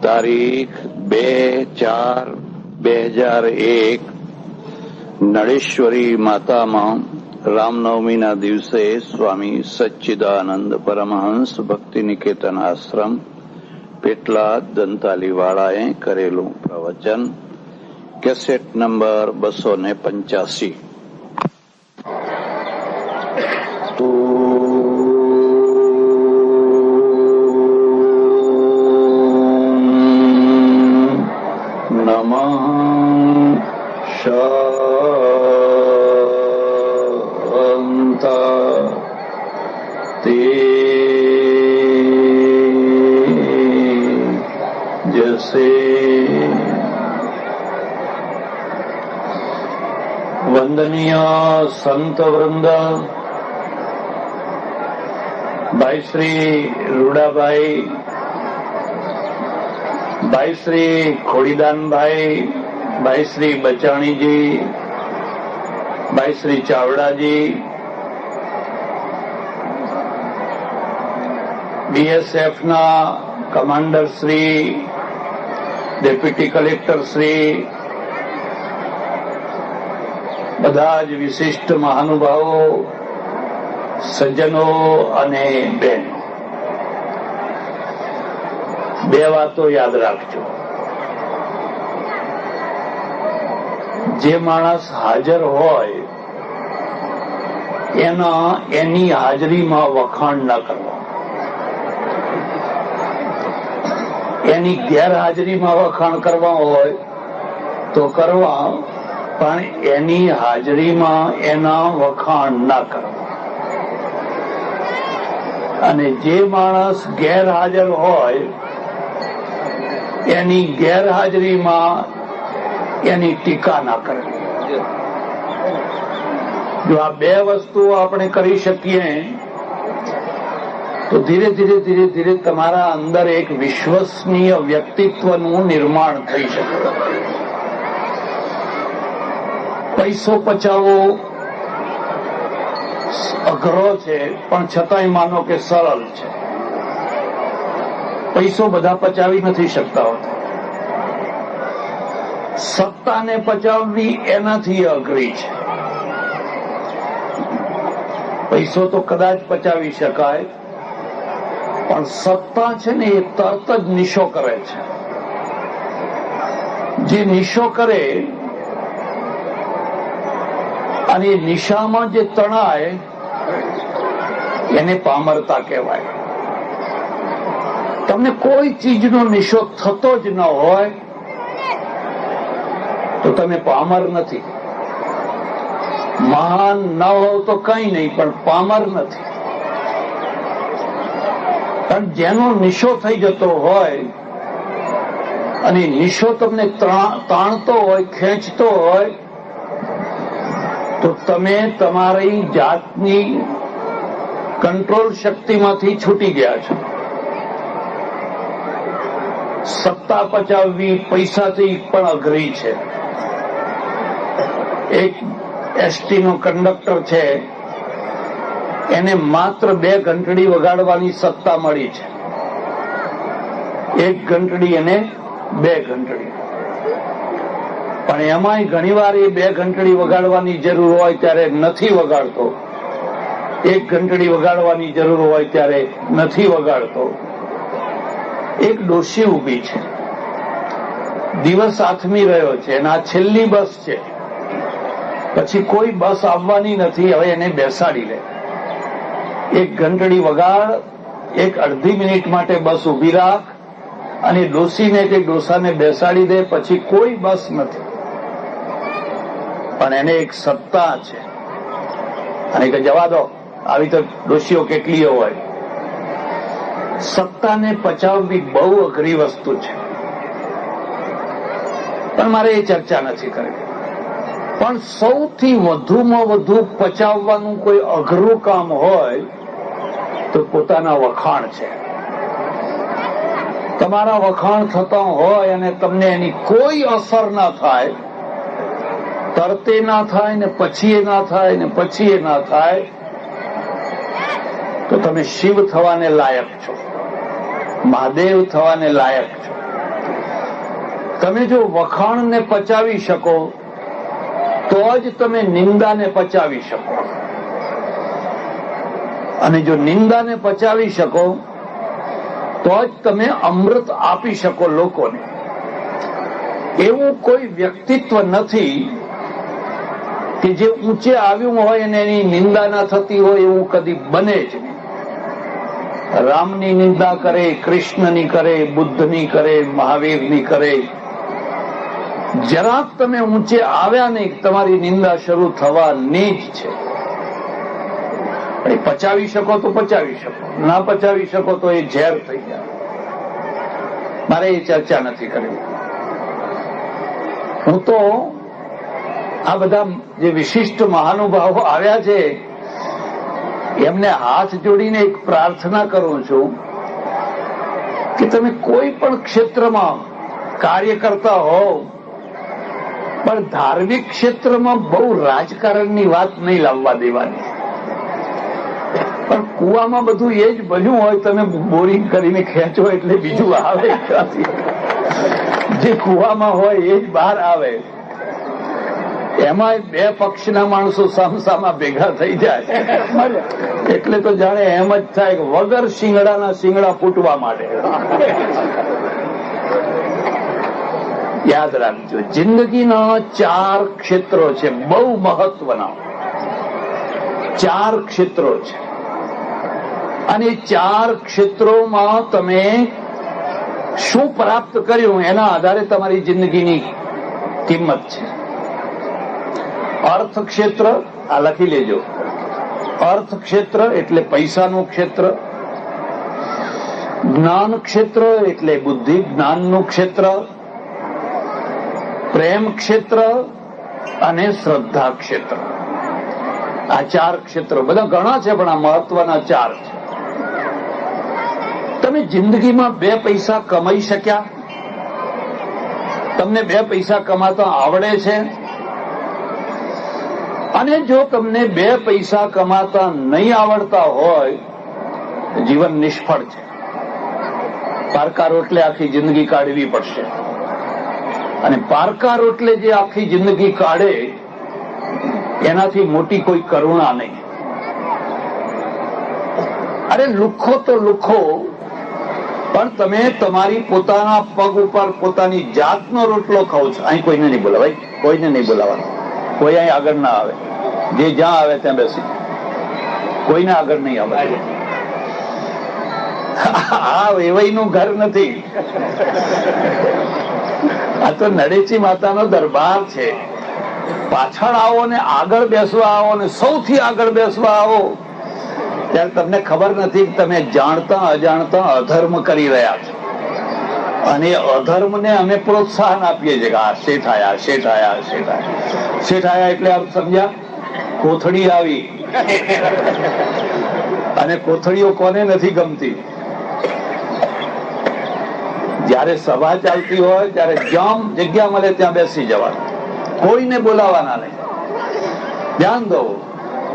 તારીખ 2/4/2001 નળેશ્વરી માતામાં રામનવમીના દિવસે સ્વામી સચ્ચિદાનંદ પરમહંસ ભક્તિ નિકેતન આશ્રમ પેટલા દંતાલીવાળાએ કરેલું પ્રવચન, કેસેટ નંબર 285. વંદનીય સંત વૃંદ, ભાઈ શ્રી રૂડાભાઈ, ભાઈ શ્રી ખોડીદાનભાઈ, ભાઈ શ્રી બચાણીજી, ભાઈ શ્રી ચાવડાજી, બીએસએફના commander Shri, deputy collector Shri, બધા જ વિશિષ્ટ મહાનુભાવો, સજ્જનો અને બહેનો, બે વાતો યાદ રાખજો. જે માણસ હાજર હોય એની હાજરીમાં વખાણ ન કરવા, એની ગેરહાજરીમાં વખાણ કરવા હોય તો કરવા, પણ એની હાજરીમાં એના વખાણ ના કરવા. અને જે માણસ ગેરહાજર હોય એની ગેરહાજરીમાં એની ટીકા ના કરવી. જો આ બે વસ્તુઓ આપણે કરી શકીએ તો ધીરે ધીરે ધીરે ધીરે તમારા અંદર એક વિશ્વસનીય વ્યક્તિત્વનું નિર્માણ થઈ શકે. પૈસો પચાવવો અઘરો છે, પણ છતાંય માનો કે સરળ છે. પૈસો બધા પચાવી નથી શકતા હોતા. સત્તાને પચાવવી એનાથી અઘરી છે. પૈસો તો કદાચ પચાવી શકાય, પણ સત્તા છે ને એ તરત જ નિશો કરે છે. જે નિશો કરે અને નિશામાં જે તણાય એને પામરતા કહેવાય. તમને કોઈ ચીજનો નિશો થતો જ ન હોય તો તમે પામર નથી. મહાન ન હોવ તો કઈ નહીં, પણ પામર નથી. પણ જેનો નિશો થઈ જતો હોય અને નિશો તમને તાણતો હોય, ખેંચતો હોય, તો તમે તમારી જાતની કંટ્રોલ શક્તિમાંથી છૂટી ગયા છો. સત્તા પચાવવી પૈસાથી પણ અઘરી છે. એક એસટીનો કંડક્ટર છે, એને માત્ર 2 ઘંટડી વગાડવાની સત્તા મળી છે. 1 ઘંટડી અને 2 ઘંટડી. પણ એમાંય ઘણીવાર એ 2 ઘંટડી વગાડવાની જરૂર હોય ત્યારે નથી વગાડતો. 1 ઘંટડી વગાડવાની જરૂર હોય ત્યારે નથી વગાડતો. એક ડોશી ઉભી છે, દિવસ આથમી રહ્યો છે, અને આ છેલ્લી બસ છે, પછી કોઈ બસ આવવાની નથી, હવે એને બેસાડી લે. 1 ઘંટડી વગાડ, 1-અડધી મિનિટ માટે બસ ઉભી રાખ, અને ડોશીને કે ડોસાને બેસાડી દે, પછી કોઈ બસ નથી. પણ એને એક સત્તા છે, અને કે જવા દો, આવી તો ડોશીઓ કેટલીઓ હોય. સત્તાને પચાવવી બહુ અઘરી વસ્તુ છે, પણ મારે એ ચર્ચા નથી કરવી. પણ સૌથી વધુમાં વધુ પચાવવાનું કોઈ અઘરું કામ હોય તો પોતાના વખાણ છે. તમારા વખાણ થતા હોય અને તમને એની કોઈ અસર ના થાય, તરતે ના થાય ને પછી ના થાય ને પછી ના થાય, તો તમે શિવ થવાને લાયક છો, મહાદેવ થવાને લાયક છો. તમે જો વખાણને પચાવી શકો તો જ તમે નિંદાને પચાવી શકો, અને જો નિંદાને પચાવી શકો તો જ તમે અમૃત આપી શકો લોકોને. એવું કોઈ વ્યક્તિત્વ નથી કે જે ઊંચે આવ્યું હોય અને એની નિંદા ના થતી હોય, એવું કદી બને જ નહીં. રામની નિંદા કરે, કૃષ્ણની કરે, બુદ્ધની કરે, મહાવીરની કરે, જરાક તમે ઊંચે આવ્યા નહીં તમારી નિંદા શરૂ થવાની જ છે. પચાવી શકો તો પચાવી શકો, ના પચાવી શકો તો એ ઝેર થઈ જાય. મારે એ ચર્ચા નથી કરવી. હું તો આ બધા જે વિશિષ્ટ મહાનુભાવો આવ્યા છે એમને હાથ જોડીને એક પ્રાર્થના કરું છું કે તમે કોઈ પણ ક્ષેત્રમાં કાર્ય કરતા હોવ, પણ ધાર્મિક ક્ષેત્રમાં બહુ રાજકારણની વાત નહીં લાવવા દેવાની. પણ કુવામાં બધું એ જ બન્યું હોય, તમે બોરિંગ કરીને ખેંચો એટલે બીજું આવે ક્યાંથી? જે કુવામાં હોય એ જ બહાર આવે. એમાં બે પક્ષના માણસો સામસામા ભેગા થઈ જાય એટલે તો જાણે એમ જ થાય કે વગર શિંગડાના શિંગડા ફૂટવા માંડે. યાદ રાખજો, જિંદગીના 4 ક્ષેત્રો છે, બહુ મહત્વના 4 ક્ષેત્રો છે, અને 4 ક્ષેત્રોમાં તમે શું પ્રાપ્ત કર્યું એના આધારે તમારી જિંદગીની કિંમત છે. અર્થ ક્ષેત્ર, આ લખી લેજો, અર્થ ક્ષેત્ર એટલે પૈસાનું ક્ષેત્ર, જ્ઞાન ક્ષેત્ર એટલે બુદ્ધિ જ્ઞાનનું ક્ષેત્ર, પ્રેમ ક્ષેત્ર અને શ્રદ્ધા ક્ષેત્ર. આ 4 ક્ષેત્રો બધા ઘણા છે પણ આ મહત્વના 4 છે. તમે જિંદગીમાં 2 પૈસા કમાઈ શક્યા? તમને 2 પૈસા કમાતા આવડે છે? અને જો તમને 2 પૈસા કમાતા નહીં આવડતા હોય, જીવન નિષ્ફળ છે. પારકા રોટલે આખી જિંદગી કાઢવી પડશે, અને પારકા રોટલે જે આખી જિંદગી કાઢે એનાથી મોટી કોઈ કરુણા નહીં. અરે લુખ્ખો તો લુખ્ખો, પણ તમે તમારી પોતાના પગ ઉપર પોતાની જાતનો રોટલો ખાઓ છો. અહીં કોઈને નહીં બોલાવાય, કોઈને નહીં બોલાવાનું, કોઈ અહીં આગળ ના આવે, જે જ્યાં આવે ત્યાં બેસી, કોઈને આગળ નહીં આવે. આ વેવાઈનું ઘર નથી, આ તો નડેચી માતાનો દરબાર છે. પાછળ આવો ને આગળ બેસવા આવો ને સૌથી આગળ બેસવા આવો ત્યારે તમને ખબર નથી કે તમે જાણતા અજાણતા અધર્મ કરી રહ્યા છો, અને અધર્મને અમે પ્રોત્સાહન આપીએ છીએ કે આ શેઠ આયા, શેઠ આયા, શેઠ આયા. શેઠ આયા એટલે આપ સમજ્યા, કોથળી આવી. અને કોથળીઓ કોને નથી ગમતી? જયારે સભા ચાલતી હોય ત્યારે જ્યાં જગ્યા મળે ત્યાં બેસી જવાનું, કોઈને બોલાવાના નહીં. ધ્યાન દો,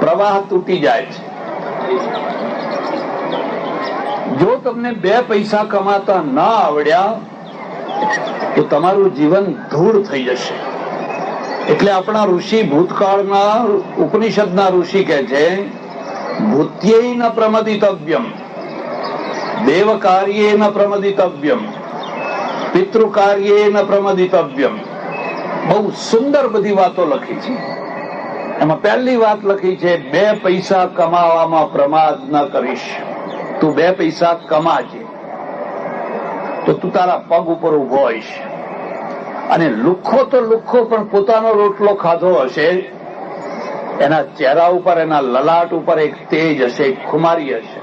પ્રવાહ તૂટી જાય છે. જો તમને 2 પૈસા કમાતા ના આવડ્યા તો તમારું જીવન ધૂળ થઈ જશે. એટલે આપણા ઋષિ, ભૂતકાળના ઉપનિષદના ઋષિ કહે છે, ભૂત્યેન પ્રમદિતવ્યમ, દેવ કાર્યેન પ્રમદિતવ્યમ, પિતૃ કાર્યેન પ્રમદિતવ્યમ. બહુ સુંદર બધી વાતો લખી છે. એમાં પહેલી વાત લખી છે, 2 પૈસા કમાવામાં પ્રમાદ ન કરીશ. તું 2 પૈસા કમાજે તો તું તારા પગ ઉપર ઉભો હોઈશ. અને લુખ્ખો તો લુખ્ખો પણ પોતાનો રોટલો ખાધો હશે, એના ચહેરા ઉપર, એના લલાટ ઉપર એક તેજ હશે, એક ખુમારી હશે.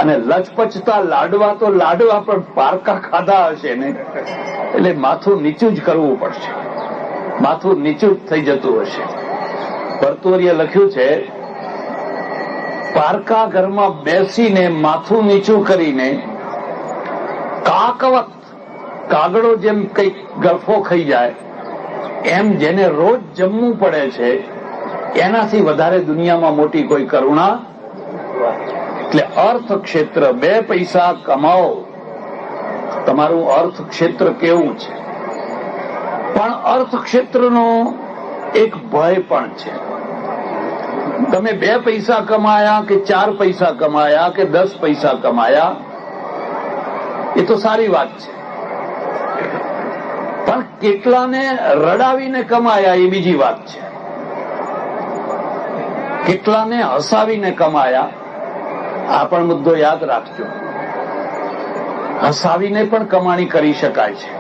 અને લચપચતા લાડવા તો લાડવા પણ પારકા ખાધા હશે ને, એટલે માથું નીચું જ કરવું પડશે, માથું નીચું જ થઈ જતું હશે. ભરતુરીએ લખ્યું છે, પારકા ઘરમાં બેસીને માથું નીચું કરીને કાકવત, કાગડો જેમ કઈક ગળફો ખાઈ જાય એમ જેને રોજ જમવું પડે છે, એનાથી વધારે દુનિયામાં મોટી કોઈ કરુણા. એટલે અર્થ ક્ષેત્ર 2 પૈસા કમાઓ તમારું અર્થક્ષેત્ર કેવું છે. પણ અર્થક્ષેત્રનો એક ભય પણ છે. તમે 2 પૈસા કમાયા કે 4 પૈસા કમાયા કે 10 પૈસા કમાયા એ તો સારી વાત છે, પણ કેટલાને રડાવીને કમાયા એ બીજી વાત છે. કેટલાને હસાવીને કમાયા આ પણ મુદ્દો યાદ રાખજો. હસાવીને પણ કમાણી કરી શકાય છે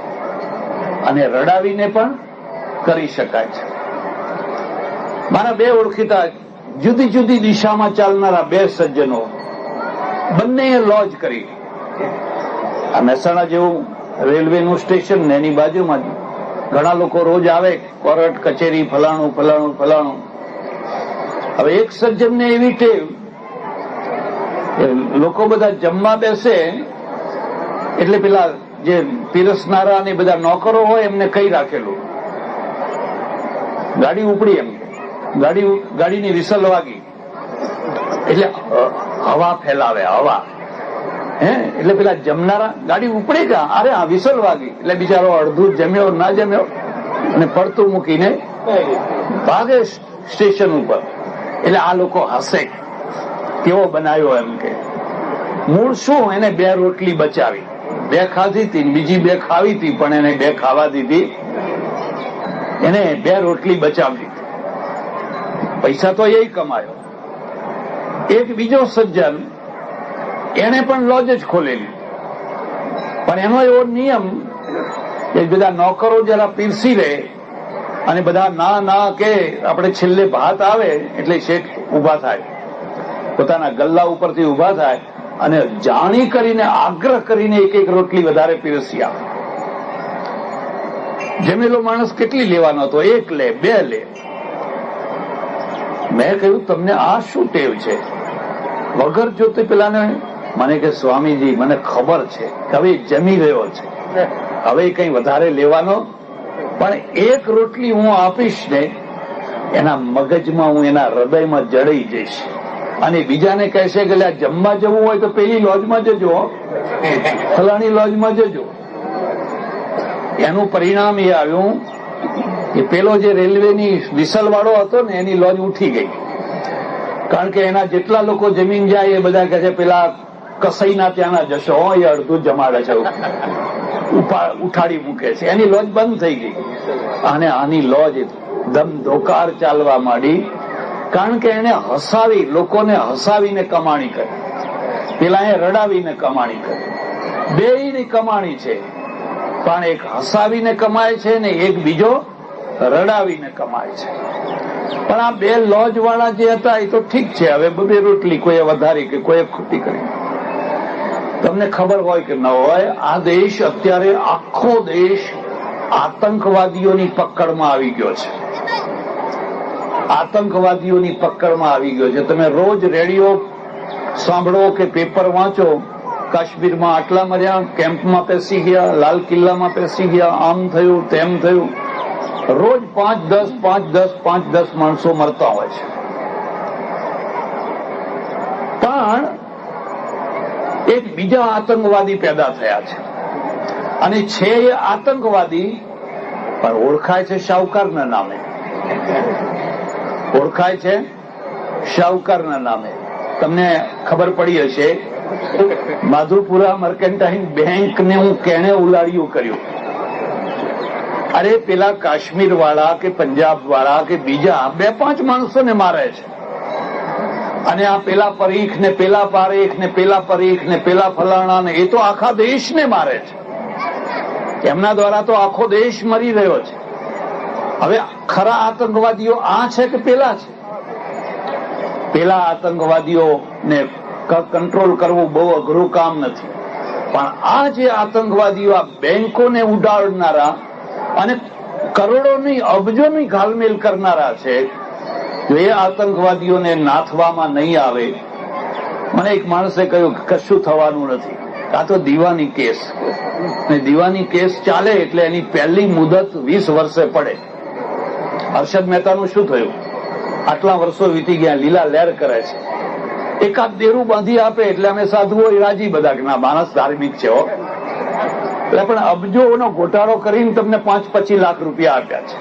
અને રડાવીને પણ કરી શકાય છે. મારા 2 ઓળખીતા જુદી જુદી દિશામાં ચાલનારા 2 સજ્જનો, બંનેએ લોજ કરી. આ મહેસાણા જેવું રેલવેનું સ્ટેશન ને એની બાજુમાં ઘણા લોકો રોજ આવે, કોર્ટ કચેરી ફલાણું ફલાણું ફલાણું. હવે એક સજ્જનને એવી ટેવ, લોકો બધા જમવા બેસે એટલે પેલા જે પીરસનારા અને બધા નોકરો હોય એમને કહી રાખેલું, ગાડી ઉપડી, એમ ગાડીની વિસલ વાગી એટલે હવા ફેલાવે, હવા. એટલે પેલા જમનારા ગાડી ઉપડી ગયા, અરે આ વિસલ વાગી એટલે બિચારો અડધું જમ્યો ના જમ્યો અને પડતું મૂકીને ભાગે સ્ટેશન ઉપર. એટલે આ લોકો હસે, કેવો બનાવ્યો એમ કે. મૂળ શું, એને 2 રોટલી બચાવી, 2 ખાધી હતી, બીજી 2 ખાવી હતી, પણ એને 2 ખાવા દીધી, એને 2 રોટલી બચાવી દીધી. પૈસા તો એ કમાયો. એક બીજો સજ્જન, એને પણ લોજ જ ખોલેલી, પણ એનો એવો નિયમ કે બધા નોકરો જરા પીરસી રહે અને બધા ના ના કે આપણે છેલ્લે ભાત આવે એટલે શેઠ ઉભા થાય, પોતાના ગલ્લા ઉપરથી ઉભા થાય અને જાણી કરીને આગ્રહ કરીને 1 રોટલી વધારે પીરસી આવે. જમેલો માણસ કેટલી લેવાનો હતો? 1 લે, 2 લે. મેં કહ્યું તમને આ શું ટેવ છે? વગર જોતે પેલાને મને કે સ્વામીજી મને ખબર છે કે હવે જમી રહ્યો છે, હવે કઈ વધારે લેવાનો, પણ 1 રોટલી હું આપીશ ને એના મગજમાં, હું એના હૃદયમાં જડાઈ જઈશ અને બીજાને કહેશે કે જમવા જવું હોય તો પેલી લોજમાં જજો, ફલાણી લોજમાં જજો. એનું પરિણામ એ આવ્યું કે પેલો જે રેલવેની વિસલ વાળો હતો ને એની લોજ ઉઠી ગઈ, કારણ કે એના જેટલા લોકો જમીન જાય એ બધા કહે છે પેલા કસાઈના ત્યાંના જશો, એ અડધું જમાડે છે, ઉઠાડી મૂકે છે. એની લોજ બંધ થઈ ગઈ અને આની લોજ ધમધોકાર ચાલવા માંડી, કારણ કે એને હસાવી, લોકોને હસાવીને કમાણી કરી, પેલા એ રડાવીને કમાણી કરી. 2ની કમાણી છે, પણ એક હસાવીને કમાય છે ને એક બીજો રડાવીને કમાય છે. પણ આ 2 લોજ વાળા જે હતા એ તો ઠીક છે, હવે 2 રોટલી કોઈએ વધારી કે કોઈએ ખોટી કરી. તમને ખબર હોય કે ન હોય, આ દેશ અત્યારે આખો દેશ આતંકવાદીઓની પકડમાં આવી ગયો છે. આતંકવાદીઓની પકડમાં આવી ગયો છે. તમે રોજ રેડિયો સાંભળો કે પેપર વાંચો, કાશ્મીરમાં આટલા મર્યા, કેમ્પમાં પેસી ગયા, લાલ કિલ્લામાં પેસી ગયા, આમ થયું તેમ થયું. રોજ 5-10 માણસો મરતા હોય છે. પણ એક બીજા આતંકવાદી પેદા થયા છે અને છે એ આતંકવાદી પણ ઓળખાય છે શાહુકારના નામે, ઓળખાય છે શાહુકારના નામે. તમને ખબર પડી હશે, માધુપુરા મર્કેન્ટાઇન બેંકને હું કેણે ઉલાડિયું કર્યું. અરે પેલા કાશ્મીર વાળા કે પંજાબ વાળા કે બીજા 2-5 માણસોને મારે છે અને આ પેલા પરીખ ને પેલા પારેખ ને પેલા પરીખ ને પેલા ફલાણા ને એ તો આખા દેશને મારે છે. એમના દ્વારા તો આખો દેશ મરી રહ્યો છે. હવે ખરા આતંકવાદીઓ આ છે કે પેલા છે? પેલા આતંકવાદીઓને કંટ્રોલ કરવું બહુ અઘરું કામ નથી, પણ આ જે આતંકવાદીઓ આ બેંકોને ઉડાડનારા અને કરોડોની અબજોની ઘાલમેલ કરનારા છે, જો એ આતંકવાદીઓને નાથવામાં નહીં આવે. મને એક માણસે કહ્યું કે કશું થવાનું નથી, આ તો દીવાની કેસ, ને દીવાની કેસ ચાલે એટલે એની પહેલી મુદત 20 વર્ષે પડે. હર્ષદ મહેતાનું શું થયું? આટલા વર્ષો વીતી ગયા, લીલા લહેર કરે છે. એકાદ દેરું બાંધી આપે એટલે અમે સાધુઓ રાજી બધા કે ના માણસ ધાર્મિક છે. એટલે પણ અબજોનો ગોટાળો કરીને તમને 5-25 લાખ રૂપિયા આપ્યા છે.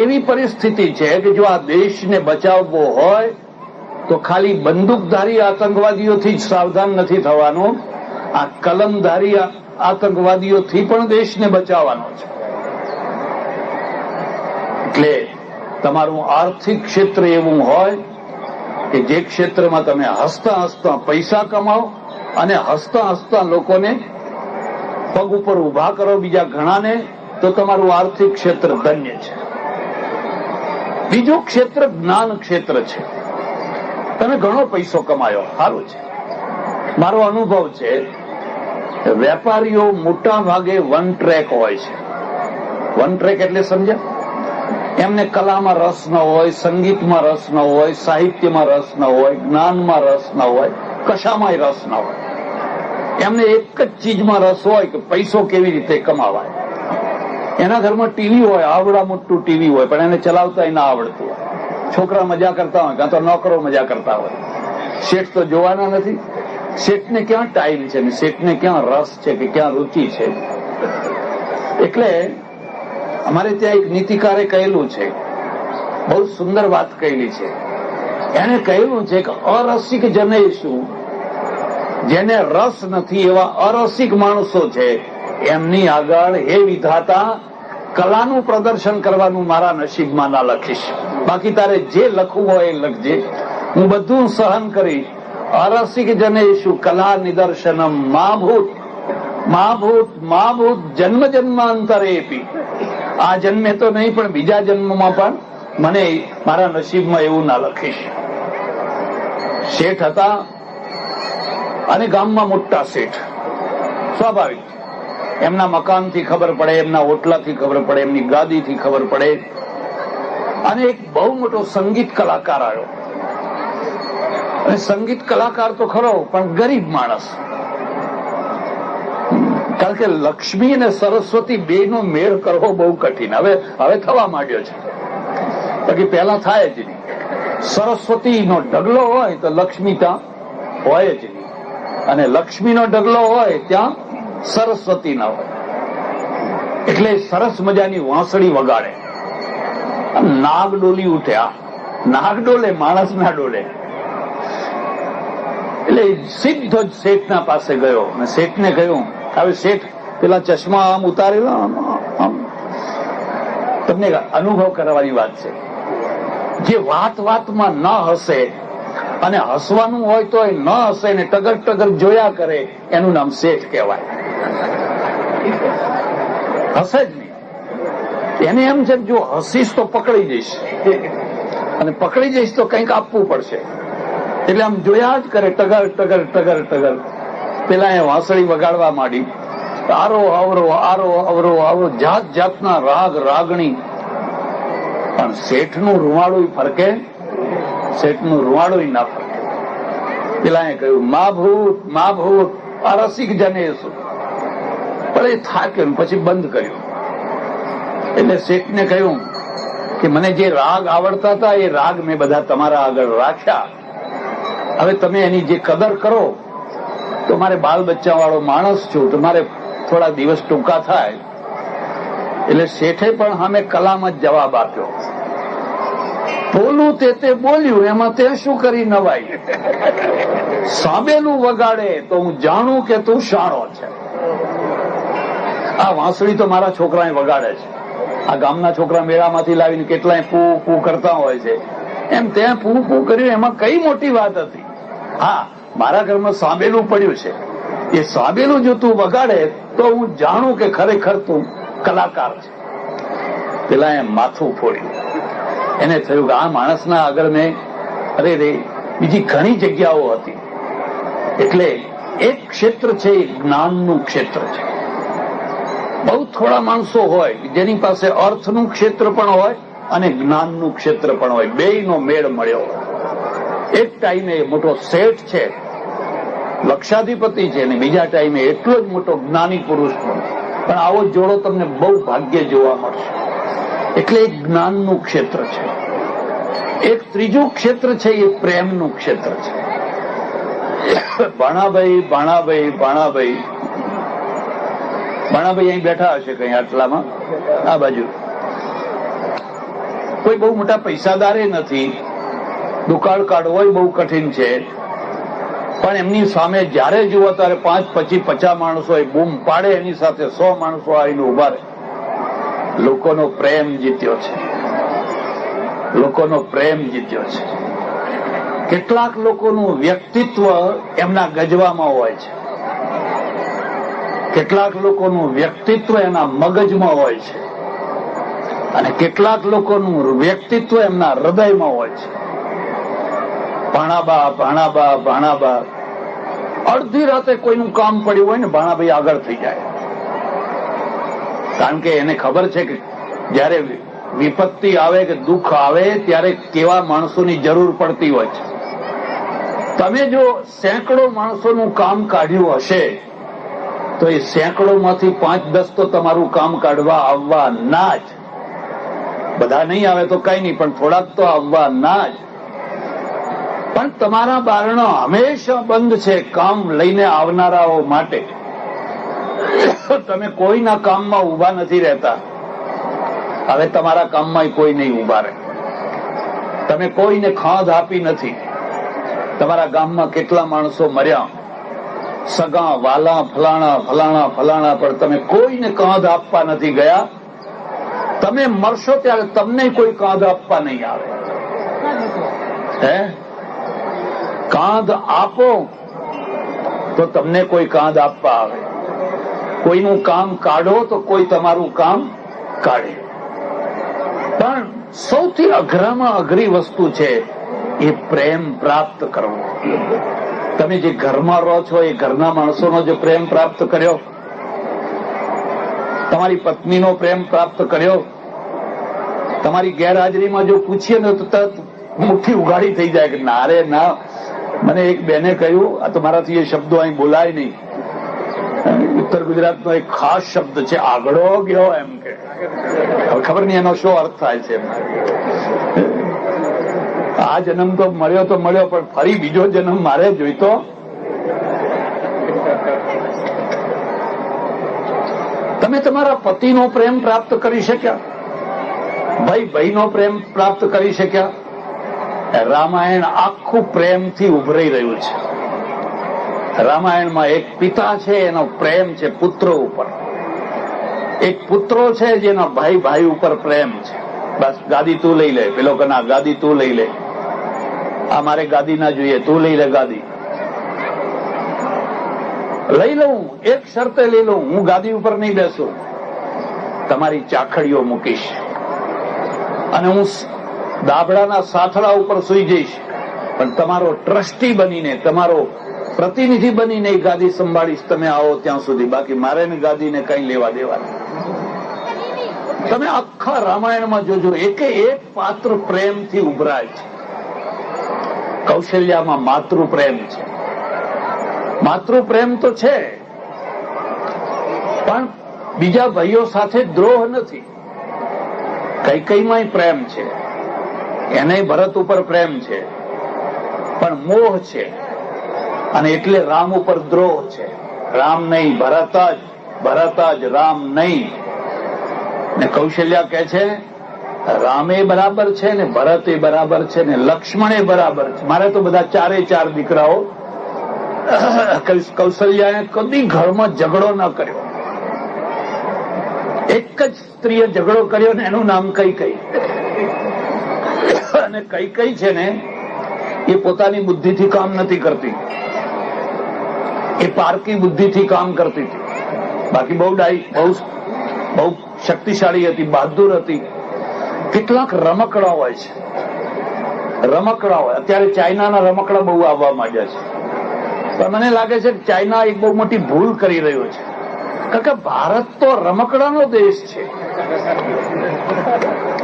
એવી પરિસ્થિતિ છે કે જો આ દેશને બચાવવો હોય તો ખાલી બંદૂકધારી આતંકવાદીઓથી જ સાવધાન નથી થવાનું, આ કલમધારી આતંકવાદીઓથી પણ દેશને બચાવવાનો છે. એટલે તમારું આર્થિક ક્ષેત્ર એવું હોય કે જે ક્ષેત્રમાં તમે હસતા હસતા પૈસા કમાઓ અને હસતા હસતા લોકોને પગ ઉપર ઉભા કરો બીજા ઘણાને, તો તમારું આર્થિક ક્ષેત્ર ધન્ય છે. બીજું ક્ષેત્ર જ્ઞાન ક્ષેત્ર છે. તમે ઘણો પૈસો કમાયો, સારું છે. મારો અનુભવ છે વેપારીઓ મોટા ભાગે વન ટ્રેક હોય છે. વન ટ્રેક એટલે સમજ્યા? એમને કલામાં રસ ન હોય, સંગીતમાં રસ ન હોય, સાહિત્યમાં રસ ન હોય, જ્ઞાનમાં રસ ન હોય, કશામાંય રસ ન હોય. એમને એક જ ચીજમાં રસ હોય કે પૈસો કેવી રીતે કમાવાય. એના ઘરમાં ટીવી હોય, આવડા મોટું ટીવી હોય, પણ એને ચલાવતા ના આવડતું હોય. છોકરા મજા કરતા હોય, કાં તો નોકરો મજા કરતા હોય. શેઠ તો જોવાના નથી. શેઠને ક્યાં ટાઈમ છે, શેઠને ક્યાં રસ છે કે ક્યાં રુચિ છે. એટલે અમારે ત્યાં એક નીતિકારે કહેલું છે, બહુ સુંદર વાત કહેલી છે. એને કહેલું છે કે અરસિક જને શું, જેને રસ નથી એવા અરસિક માણસો છે, એમની આગળ હે વિધાતા કલાનું પ્રદર્શન કરવાનું મારા નસીબમાં ના લખીશ. બાકી તારે જે લખવું હોય એ લખજે, હું બધું સહન કરીશ. અરસિક જને શું કલા નિદર્શનમ માભૂત માભૂત માભૂત જન્મ જન્માંતરેપી. આ જન્મે તો નહીં પણ બીજા જન્મમાં પણ મને મારા નસીબમાં એવું ના લખીશ. શેઠ હતા અને ગામમાં મોટા શેઠ, સ્વાભાવિક. એમના મકાનથી ખબર પડે, એમના ઓટલાથી ખબર પડે, એમની ગાદીથી ખબર પડે. અને એક બહુ મોટો સંગીત કલાકાર આવ્યો. અને સંગીત કલાકાર તો ખરો પણ ગરીબ માણસ. કારણ કે લક્ષ્મી અને સરસ્વતી બે નો મેળ કરવો બહુ કઠિન. હવે થવા માંડ્યો છે, બાકી પહેલા થાય જ નહીં. સરસ્વતીનો ઢગલો હોય તો લક્ષ્મી ત્યાં હોય જ નહીં, અને લક્ષ્મીનો ઢગલો હોય ત્યાં સરસ્વતી ના હોય. એટલે સરસ મજાની વાંસળી વગાડે, નાગ ડોલી ઉઠે. આ નાગ ડોલે, માણસ ના ડોલે. એટલે સીધો જ શેઠના પાસે ગયો અને શેઠને કહ્યું, હવે શેઠ પેલા ચશ્મા આમ ઉતારેલા, તમને અનુભવ કરવાની વાત છે. જે વાત વાતમાં ન હસે અને હસવાનું હોય તો ન હસે ને ટગર ટગર જોયા કરે, એનું નામ શેઠ કહેવાય. હસે જ નહીં. એને એમ છે જો હસીશ તો પકડી જઈશ, અને પકડી જઈશ તો કંઈક આપવું પડશે. એટલે આમ જોયા જ કરે, ટગર ટગર ટગર ટગર. પેલા એ વાંસળી વગાડવા માંડી, આરો આવરો આરો આવરો આવરો, જાત જાતના રાગ રાગણી. પણ શેઠનું રૂવાડું ફરકે, શેઠનું રૂવાડું ના ફરકે. પેલા એ કહ્યું માભૂત માભૂત અરસિક જને શું. પણ એ થાક્યો, પછી બંધ કર્યું. એટલે શેઠને કહ્યું કે મને જે રાગ આવડતા હતા એ રાગ મેં બધા તમારા આગળ રાખ્યા. હવે તમે એની જે કદર કરો. તો મારે બાલ બચ્ચા વાળો માણસ છું, તો મારે થોડા દિવસ ટૂંકા થાય. એટલે શેઠે પણ સામે કલામાં જ જવાબ આપ્યો, બોલું તે બોલ્યું, એમાં તે શું કરી નવાઈ. સાબેલું વગાડે તો હું જાણું કે તું શાણો છે. આ વાંસળી તો મારા છોકરાએ વગાડે છે. આ ગામના છોકરા મેળામાંથી લાવીને કેટલાય પૂ પૂ કરતા હોય છે. એમ ત્યાં પૂ પૂ કર્યું, એમાં કઈ મોટી વાત હતી. હા, મારા ઘરમાં સાબેલું પડ્યું છે. એ સાબેલું જો તું વગાડે તો હું જાણું કે ખરેખર તું કલાકાર છે. પેલા એમ માથું ફોડ્યું. એને થયું કે આ માણસના આગળ મેં અરે રે બીજી ઘણી જગ્યાઓ હતી. એટલે એક ક્ષેત્ર છે એ જ્ઞાનનું ક્ષેત્ર છે. બહુ થોડા માણસો હોય જેની પાસે અર્થનું ક્ષેત્ર પણ હોય અને જ્ઞાનનું ક્ષેત્ર પણ હોય, બેયનો મેળ મળ્યો હોય. એક ટાઈમે મોટો શેઠ છે, લક્ષાધિપતિ છે, અને બીજા ટાઈમે એટલો જ મોટો જ્ઞાની પુરુષ પણ આવો જોડો તમને બહુ ભાગ્ય જોવા મળશે. એટલે એક જ્ઞાનનું ક્ષેત્ર છે. એક ત્રીજું ક્ષેત્ર છે એ પ્રેમનું ક્ષેત્ર છે. ભાણાભાઈ અહીં બેઠા હશે કઈ આટલામાં, આ બાજુ. કોઈ બહુ મોટા પૈસાદારે નથી, દુકાળ કાઢવો બહુ કઠિન છે, પણ એમની સામે જયારે જુઓ ત્યારે 5, 25, 50 માણસો બૂમ પાડે, એની સાથે 100 માણસો આવીને ઉભા રહે. લોકોનો પ્રેમ જીત્યો છે, લોકોનો પ્રેમ જીત્યો છે. કેટલાક લોકોનું વ્યક્તિત્વ એમના ગજવામાં હોય છે, કેટલાક લોકોનું વ્યક્તિત્વ એના મગજમાં હોય છે, અને કેટલાક લોકોનું વ્યક્તિત્વ એમના હૃદયમાં હોય છે. ભાણાબા અડધી રાતે કોઈનું કામ પડ્યું હોય ને, ભાણાભાઈ આગળ થઈ જાય, કારણ કે એને ખબર છે કે જયારે વિપત્તિ આવે કે દુઃખ આવે ત્યારે કેવા માણસોની જરૂર પડતી હોય છે. તમે જો સેંકડો માણસોનું કામ કાઢ્યું હશે તો એ સેંકડોમાંથી 5-10 તો તમારું કામ કાઢવા આવવાના જ. બધા નહીં આવે તો કઈ નહીં, પણ થોડાક તો આવવાના જ. પણ તમારા બારણા હંમેશા બંધ છે કામ લઈને આવનારાઓ માટે. તમે કોઈના કામમાં ઉભા નથી રહેતા. હવે તમારા કામમાં કોઈ નહીં ઉભા રહે. તમે કોઈને ખાંધ આપી નથી. તમારા ગામમાં કેટલા માણસો મર્યા, સગા વાલા ફલાણા, પણ તમે કોઈને કાંધ આપવા નથી ગયા. તમે મરશો ત્યારે તમને કોઈ કાંધ આપવા નહીં આવે. હે, કાંધ આપો તો તમને કોઈ કાંધ આપવા આવે. કોઈનું કામ કાઢો તો કોઈ તમારું કામ કાઢે. પણ સૌથી અઘરામાં અઘરી વસ્તુ છે એ પ્રેમ પ્રાપ્ત કરવો. તમે જે ઘરમાં રહો છો એ ઘરના માણસોનો જે પ્રેમ પ્રાપ્ત કર્યો, તમારી પત્નીનો પ્રેમ પ્રાપ્ત કર્યો, તમારી ગેરહાજરીમાં જો પૂછીએ ને તો તરત મુઠ્ઠી ઉઘાડી થઈ જાય કે ના રે ના. મને એક બેને કહ્યું, આ તો મારાથી એ શબ્દો અહીં બોલાય નહીં, ઉત્તર ગુજરાતનો એક ખાસ શબ્દ છે, આગળો ગયો એમ કે. હવે ખબર નહીં એનો શું અર્થ થાય છે. આ જન્મ તો મળ્યો, પણ ફરી બીજો જન્મ મારે જોઈતો. તમે તમારા પતિનો પ્રેમ પ્રાપ્ત કરી શક્યા? ભાઈનો પ્રેમ પ્રાપ્ત કરી શક્યા? રામાયણ આખું પ્રેમથી ઉભરાઈ રહ્યું છે. રામાયણમાં એક પિતા છે, એનો પ્રેમ છે પુત્રો ઉપર. એક પુત્રો છે જેનો ભાઈ ઉપર પ્રેમ છે. બસ ગાદી તું લઈ લે, પેલો કે ના ગાદી તું લઈ લે, આ મારે ગાદી ના જોઈએ, તું લઈ લે ગાદી. લઈ લઉં, એક શરતે લઈ લઉં, હું ગાદી ઉપર નહીં બેસું, તમારી ચાખડીઓ મૂકીશ અને હું દાબડાના સાથળા ઉપર સુઈ જઈશ, પણ તમારો ટ્રસ્ટી બનીને, તમારો પ્રતિનિધિ બનીને એ ગાદી સંભાળીશ તમે આવો ત્યાં સુધી. બાકી મારે ને ગાદીને કઈ લેવા દેવા નહીં. તમે આખા રામાયણમાં જોજો, એકે એક પાત્ર પ્રેમથી ઉભરાય છે. કૌશલ્યામાં માતૃ પ્રેમ છે. માતૃ પ્રેમ તો છે, પણ બીજા ભાઈઓ સાથે દ્રોહ નથી. કૈકેયીમાંય પ્રેમ છે, એને ભરત ઉપર પ્રેમ છે, પણ મોહ છે, અને એટલે રામ ઉપર દ્રોહ છે. રામ નહીં, ભરત જ, રામ નહીં. ને કૌશલ્યા કહે છે રામે બરાબર છે ને ભરતે બરાબર છે ને લક્ષ્મણે બરાબર છે. મારે તો બધા 4 દીકરાઓ. કૌશલ્યાએ કદી ઘરમાં ઝઘડો ન કર્યો. એક જ સ્ત્રીએ ઝઘડો કર્યો ને એનું નામ કૈકેયી. અને કૈકેયી છે ને એ પોતાની બુદ્ધિથી કામ નથી કરતી, એ પારકી બુદ્ધિથી કામ કરતી હતી. બાકી બહુ ડાઈ, બહુ શક્તિશાળી હતી, બહાદુર હતી. કેટલાક રમકડા હોય છે, રમકડા હોય. અત્યારે ચાઇનાના રમકડા બહુ આવવા માંડ્યા છે, પણ મને લાગે છે કે ચાઇના એક બહુ મોટી ભૂલ કરી રહ્યો છે. કારણ કે ભારત તો રમકડાનો દેશ છે.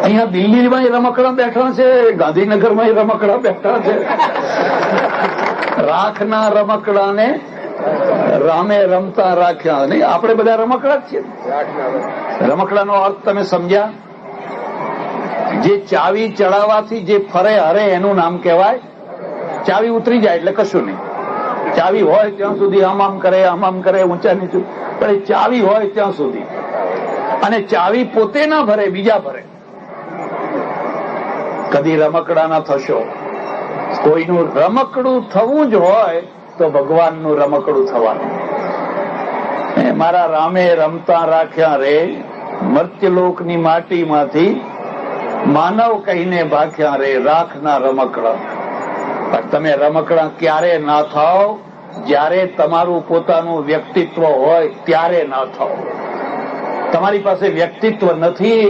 અહીંયા દિલ્હીમાં રમકડા બેઠા છે, ગાંધીનગરમાં રમકડા બેઠા છે. રાખના રમકડાને રામે રમતા રાખ્યા. નહીં, આપણે બધા રમકડા જ છીએ. રમકડાનો અર્થ તમે સમજ્યા? જે ચાવી ચડાવવાથી જે ફરે હરે એનું નામ કહેવાય. ચાવી ઉતરી જાય એટલે કશું નહીં. ચાવી હોય ત્યાં સુધી આમ કરે, ઊંચા નીચું, પણ એ ચાવી હોય ત્યાં સુધી. અને ચાવી પોતે ના ભરે, બીજા ભરે. કદી રમકડા ના થશો. કોઈનું રમકડું થવું જ હોય તો ભગવાનનું રમકડું થવાનું. મારા રામે રમતા રાખ્યા રે મર્ત્યલોકની માટીમાંથી, માનવ કહીને ભાખ્યા રે રાખના રમકડા. પણ તમે રમકડા ક્યારે ના થાવ? જ્યારે તમારું પોતાનું વ્યક્તિત્વ હોય ત્યારે ના થાવ. તમારી પાસે વ્યક્તિત્વ નથી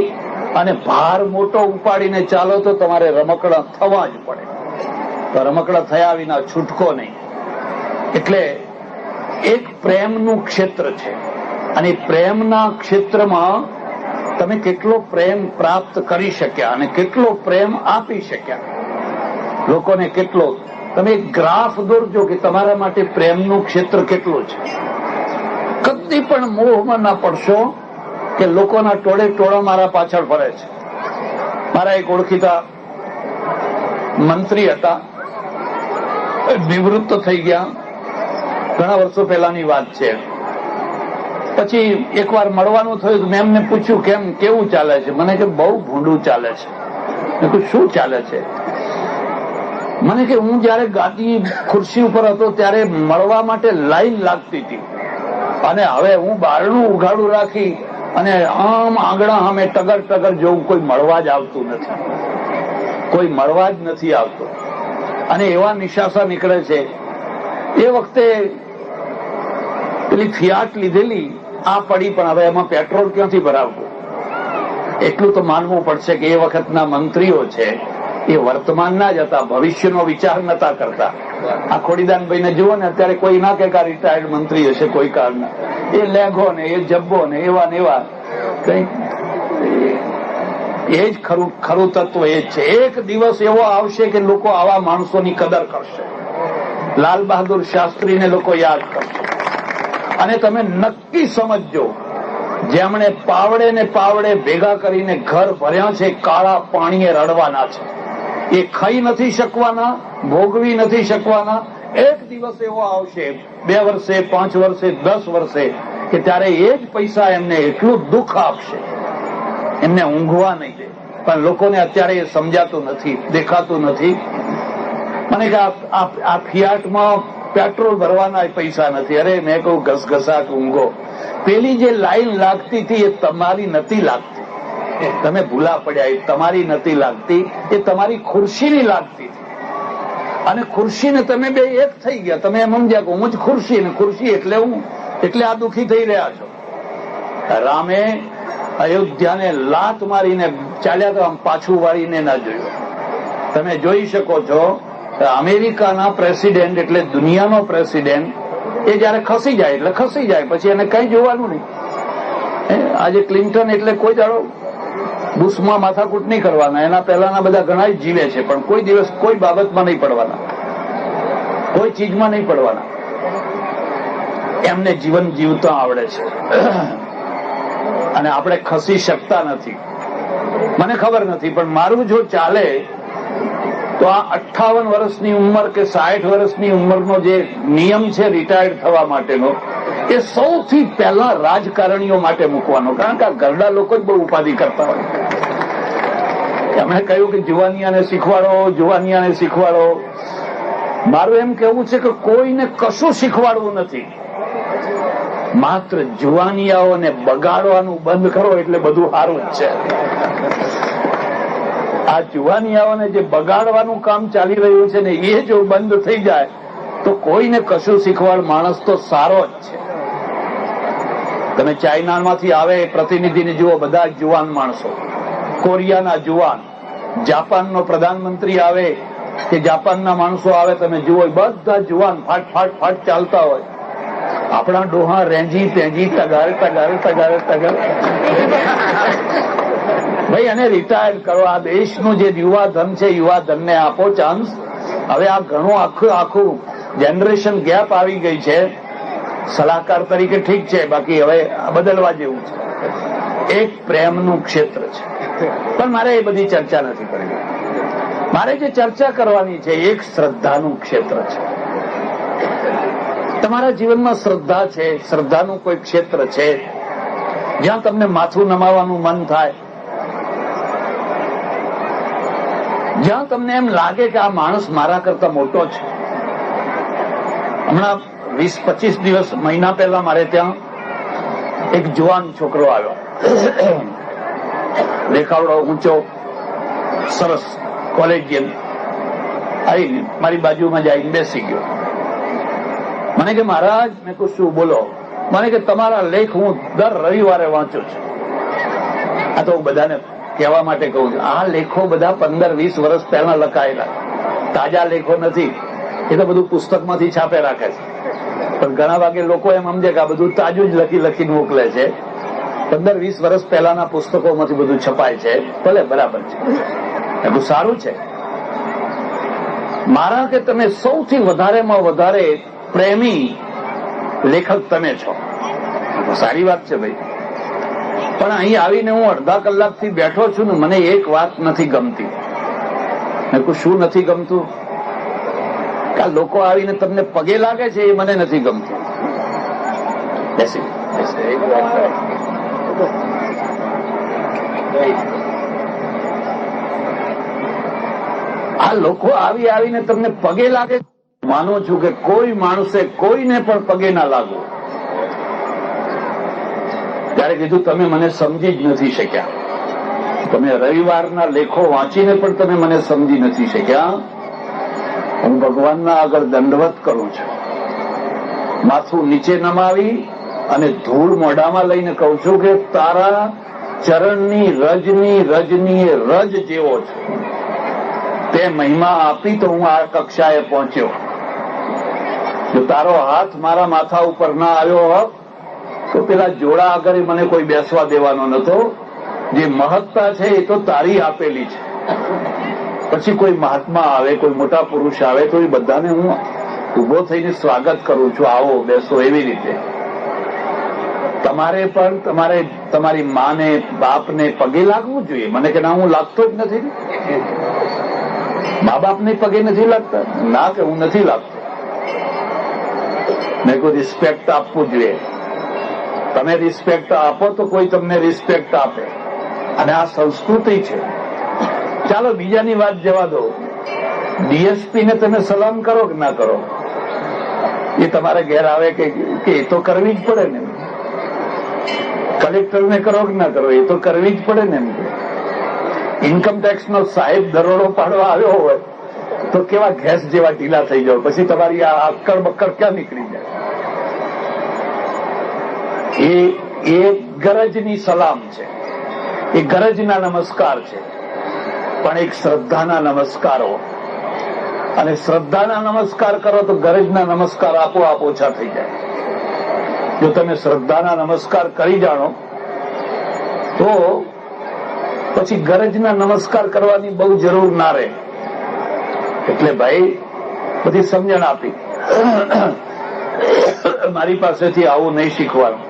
અને ભાર મોટો ઉપાડીને ચાલો તો તમારે રમકડા થવા જ પડે. તો રમકડા થયા વિના છૂટકો નહીં. એટલે એક પ્રેમનું ક્ષેત્ર છે, અને પ્રેમના ક્ષેત્રમાં તમે કેટલો પ્રેમ પ્રાપ્ત કરી શક્યા અને કેટલો પ્રેમ આપી શક્યા લોકોને, કેટલો. તમે એક ગ્રાફ દોરજો કે તમારા માટે પ્રેમનું ક્ષેત્ર કેટલું છે. કદી પણ મોહમાં ના પડશો કે લોકોના ટોળે ટોળા મારા પાછળ ફરે છે. મારા એક ઓળખીતા મંત્રી હતા, નિવૃત્ત થઈ ગયા, ઘણા વર્ષો પહેલાની વાત છે. પછી એકવાર મળવાનું થયું, મેં એમને પૂછ્યું કેવું ચાલે છે? મને કે બહુ ભૂંડું ચાલે છે. મેં કહ્યું શું ચાલે છે? મને કે હું જયારે ગાદી ખુરશી ઉપર હતો ત્યારે મળવા માટે લાઈન લાગતી હતી, અને હવે હું બારણું ઉઘાડું રાખી અને આમ આંગણા સામે ટગર ટગર જોઉં, કોઈ મળવા જ આવતું નથી, કોઈ મળવા જ નથી આવતું. અને એવા નિશાસા નીકળે છે. એ વખતે પેલી ફિયાટ લીધેલી આ પડી, પણ હવે એમાં પેટ્રોલ ક્યાંથી ભરાવવું? એટલું તો માનવું પડશે કે એ વખતના મંત્રીઓ છે એ વર્તમાનના જ હતા, ભવિષ્યનો વિચાર નતા કરતા. આ ખોડીદાનભાઈને જુઓ ને, અત્યારે કોઈ ના કે રિટાયર્ડ મંત્રી હશે કોઈ કાળના, એ લેઘો ને એ જબ્બો ને એવા કઈ, એ જ ખરું તત્વ એ જ છે. એક દિવસ એવો આવશે કે લોકો આવા માણસોની કદર કરશે. લાલ બહાદુર શાસ્ત્રીને લોકો યાદ કરશે. અને તમે નક્કી સમજજો, જેમણે પાવડે ને પાવડે ભેગા કરીને ઘર ભર્યા છે, કાળા પાણીએ રડવાના છે. એ ખાઈ નથી શકવાના, ભોગવી નથી શકવાના. એક દિવસ એવો આવશે, 2 વર્ષે, 5 વર્ષે, 10 વર્ષે, કે ત્યારે એ જ પૈસા એમને એટલું દુઃખ આપશે, એમને ઊંઘવા નહીં દે. પણ લોકોને અત્યારે એ સમજાતું નથી, દેખાતું નથી. મને કે આ ફિયાટમાં પેટ્રોલ ભરવાના પૈસા નથી. અરે મેં કહું ઘસઘસાટ ઊંઘો. પેલી જે લાઈન લાગતી હતી એ તમારી નથી લાગતી, તમે ભૂલા પડ્યા. એ તમારી નથી લાગતી, એ તમારી ખુરશીની લાગતી હતી. અને ખુરશીને તમે બે એક થઈ ગયા. તમે એમ સમજ્યા કે હું જ ખુરશી, ને ખુરશી એટલે હું, એટલે આ દુઃખી થઈ રહ્યા છો. રામે અયોધ્યાને લાત મારીને ચાલ્યા તો આમ પાછું વાળીને ના જોયું. તમે જોઈ શકો છો અમેરિકાના પ્રેસિડેન્ટ, એટલે દુનિયાનો પ્રેસિડેન્ટ, એ જયારે ખસી જાય એટલે ખસી જાય, પછી એને કઈ જોવાનું નહીં. આજે ક્લિન્ટન એટલે કોઈ દાડો બુશમાં માથાકૂટ નહીં કરવાના, એના પહેલાના બધા ઘણા જીવે છે, પણ કોઈ દિવસ કોઈ બાબતમાં નહીં પડવાના, કોઈ ચીજમાં નહીં પડવાના. એમને જીવન જીવતા આવડે છે અને આપણે ખસી શકતા નથી. મને ખબર નથી, પણ મારું જો ચાલે તો આ 58 વર્ષની ઉંમર કે 60 વર્ષની ઉંમરનો જે નિયમ છે રિટાયર્ડ થવા માટેનો, એ સૌથી પહેલા રાજકારણીઓ માટે મૂકવાનો. કારણ કે આ ઘરડા લોકો જ બહુ ઉપાધિ કરતા હોય. એમણે કહ્યું કે જુવાનિયાને શીખવાડો. મારું એમ કેવું છે કે કોઈને કશું શીખવાડવું નથી, માત્ર જુવાનિયાઓને બગાડવાનું બંધ કરો એટલે બધું સારું જ છે. આ જુવાનિયાઓને જે બગાડવાનું કામ ચાલી રહ્યું છે ને, એ જો બંધ થઈ જાય તો કોઈને કશું શીખવાડ માણસ તો સારો જ છે. તમે ચાઇનામાંથી આવે પ્રતિનિધિને જુઓ, બધા જુવાન માણસો, કોરિયાના જુવાન, જાપાનનો પ્રધાનમંત્રી આવે કે જાપાનના માણસો આવે, તમે જુઓ બધા જુવાન ફાટ ચાલતા હોય. આપણા ડોહા રેંજી તેંજી તગાર ભાઈ, અને રિટાયર કરો. આ દેશનું જે યુવા ધન છે, યુવા ધનને આપો ચાન્સ. હવે આ ઘણું આખું જનરેશન ગેપ આવી ગઈ છે. સલાહકાર તરીકે ઠીક છે, બાકી હવે બદલવા જેવું છે. એક પ્રેમનું ક્ષેત્ર છે, પણ મારે એ બધી ચર્ચા નથી કરવી. મારે જે ચર્ચા કરવાની છે એક શ્રદ્ધાનું ક્ષેત્ર છે. તમારા જીવનમાં શ્રદ્ધા છે, શ્રદ્ધાનું કોઈ ક્ષેત્ર છે જ્યાં તમને માથું નમાવાનું મન થાય, જ્યાં તમને એમ લાગે કે આ માણસ મારા કરતા મોટો છે. હમણાં 20-25 દિવસ મહિના પહેલા મારે ત્યાં એક જુવાન છોકરો આવ્યો, દેખાવડો ઊંચો સરસ કોલેજિયન, આવીને મારી બાજુમાં જઈને બેસી ગયો. મને કે મહારાજ, મેં કહ્યું શું બોલો? મને કે તમારા લેખ હું દર રવિવારે વાંચું છું. આ તો હું બધાને કહેવા માટે કહું છું, આ લેખો બધા 15-20 વર્ષ પહેલા લખાયેલા, તાજા લેખો નથી. એ તો બધું પુસ્તકમાંથી છાપે રાખે છે. પણ ઘણા વાગે લોકો એમ સમજે કે આ બધું તાજું જ લખીને મોકલે છે. 15-20 વર્ષ પહેલાના પુસ્તકોમાંથી બધું છપાય છે. ભલે બરાબર છે, બધું સારું છે. મારા કે તમે સૌથી વધારેમાં વધારે પ્રેમી લેખક તમે છો. સારી વાત છે ભાઈ, પણ અહીં આવીને હું અડધા કલાકથી બેઠો છું ને મને એક વાત નથી ગમતી. મેં કહ્યું શું નથી ગમતું? કે આ લોકો આવીને તમને પગે લાગે છે એ મને નથી ગમતું. આ લોકો આવીને તમને પગે લાગે. માનું છું કે કોઈ માણસે કોઈને પણ પગે ના લાગવું. ત્યારે કીધું તમે મને સમજી જ નથી શક્યા. તમે રવિવારના લેખો વાંચીને પણ તમે મને સમજી નથી શક્યા. હું ભગવાનના આગળ દંડવત કરું છું, માથું નીચે નમાવી અને ધૂળ મોઢામાં લઈને કહું છું કે તારા ચરણની રજની રજ જેવો છે. તે મહિમા આપી તો હું આ કક્ષાએ પહોંચ્યો. જો તારો હાથ મારા માથા ઉપર ના આવ્યો હોત તો પેલા જોડા આગળ મને કોઈ બેસવા દેવાનો નતો. જે મહત્તા છે એ તો તારી આપેલી છે. પછી કોઈ મહાત્મા આવે, કોઈ મોટા પુરુષ આવે તો એ બધાને હું ઉભો થઈને સ્વાગત કરું છું, આવો બેસો. એવી રીતે તમારે પણ તમારી માને બાપને પગે લાગવું જોઈએ. મને કે ના, હું લાગતો જ નથી. મા બાપને પગે નથી લાગતા? ના, કે હું નથી લાગતો. મેં કોઈ રિસ્પેક્ટ આપવું જોઈએ. તમે રિસ્પેક્ટ આપો તો કોઈ તમને રિસ્પેક્ટ આપે, અને આ સંસ્કૃતિ છે. ચાલો બીજાની વાત જવા દો. ડીએસપી ને તમે સલામ કરો કે ના કરો? એ તમારે ઘેર આવે કે એ તો કરવી જ પડે ને. કલેક્ટરને કરો કે ના કરો? એ તો કરવી જ પડે ને. ઇન્કમ ટેક્સ નો સાહેબ દરોડો પાડવા આવ્યો હોય તો કેવા ઘેસ જેવા ઢીલા થઈ જાવ, પછી તમારી આ અક્કડ બક્કડ ક્યાં નીકળી જાય? એ ગરજની સલામ છે, એ ગરજના નમસ્કાર છે. પણ એક શ્રદ્ધાના નમસ્કારો, અને શ્રદ્ધાના નમસ્કાર કરો તો ગરજના નમસ્કાર આપોઆપ ઓછા થઈ જાય. જો તમે શ્રદ્ધાના નમસ્કાર કરી જાણો તો પછી ગરજના નમસ્કાર કરવાની બહુ જરૂર ના રહે. એટલે ભાઈ બધી સમજણ આપી. મારી પાસેથી આવું નહીં શીખવાનું.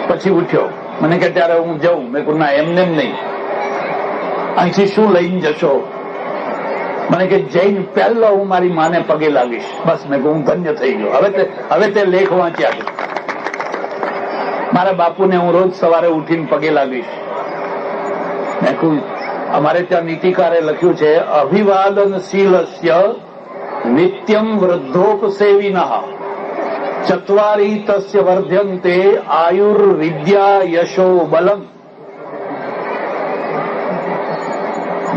પછી ઉઠ્યો, મને કે ત્યારે હું જઉં. મેં કહ્યું ના, એમને નહીં. અહીંથી શું લઈને જશો? મને કે જઈને પહેલો હું મારી માને પગે લાગીશ. બસ. મેં કહ્યું હું ધન્ય થઈ ગયો. હવે તે લેખ વાંચ્યા. મારા બાપુને હું રોજ સવારે ઉઠીને પગે લાગીશ. મેં કહ્યું અમારે ત્યાં નીતિકારે લખ્યું છે, અભિવાદનશીલસ્ય નિત્યમ વૃદ્ધોપસેવિનઃ ચત્વારી તસ્ય વર્ધ્યન્તે આયુર્વિદ્યા યશો બલમ.